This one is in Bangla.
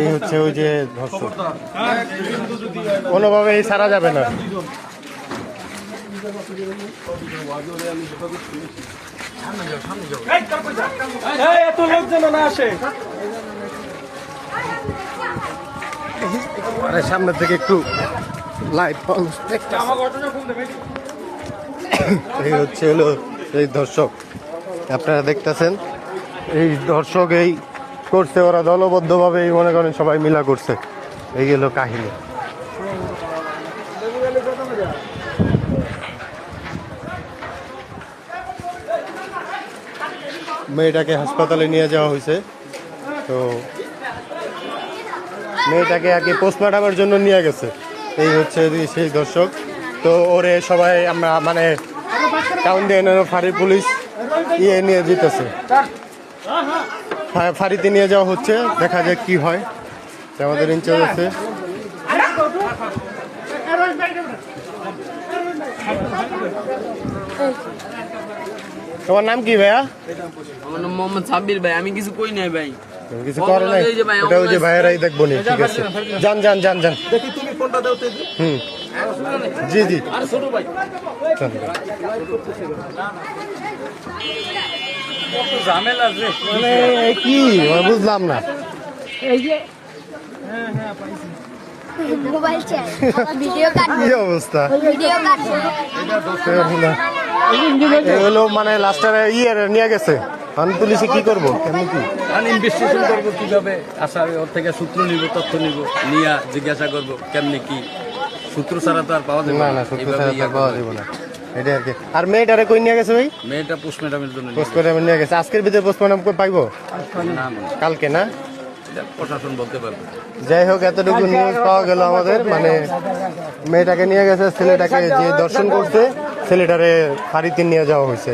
এই হচ্ছে ওই যে ধর্ষক, কোনোভাবে এই ছাড়া যাবে না। সামনের থেকে একটু লাইট, এই হচ্ছে হলো এই দর্শক, আপনারা দেখতেছেন এই দর্শক এই করছে, ওরা দলবদ্ধভাবে এই মনে করেন সবাই মিলা করছে, এই গেল কাহিনী। মেয়েটাকে হাসপাতালে নিয়ে যাওয়া হয়েছে, তো মেয়েটাকে আগে পোস্টমর্টমের জন্য নিয়ে গেছে। এই হচ্ছে সেই দর্শক, তো ওরে সবাই আমরা মানে কাউন্টিয়ান ফাঁড়ি পুলিশ নিয়ে যেতেছে, ফাঁড়িতে নিয়ে যাওয়া হচ্ছে, দেখা যাক কি হয়। আমাদের ইনচার্জ আছে, তোমার নাম কি ভাইয়া? আমার নাম মোহাম্মদ সাব্বির ভাই। আমি কিছু কই নাই ভাই, কিছু করে নাই, এটা ওই যে ভাইয়েরাই দেখবো নি। ঠিক আছে, যান যান যান যান। হুম, জি জি। মানে কি বুঝলাম না, কি অবস্থা হলো, মানে লাস্টারে নিয়ে গেছে পুলিশে, কি করবো কেমন কি ইনভেস্টিগেশন করবো, কিভাবে আসা ওর থেকে সূত্র নিব, তথ্য নিব, নিয়ে জিজ্ঞাসা করবো কেমনি কি, সূত্র ছাড়া তো আর পাওয়া যাবে না। সূত্র ছাড়া তো পাওয়া যাবে না, এটা আর কি। আর মেয়েটারে কই নিয়ে গেছে ভাই? মেয়েটা পোস্টমর্টমের জন্য পোস্টমর্টম নিয়ে গেছে। আজকের ভিতরে পোস্টমর্টম পাইবো? কালকে না, প্রশাসন বলতে পারবে। যাই হোক, এতটুকু নিউজ পাওয়া গেল আমাদের, মানে মেয়েটাকে নিয়ে গেছে, ছেলেটাকে যে দর্শন করছে ছেলেটারে ফাঁড়িতে নিয়ে যাওয়া হয়েছে।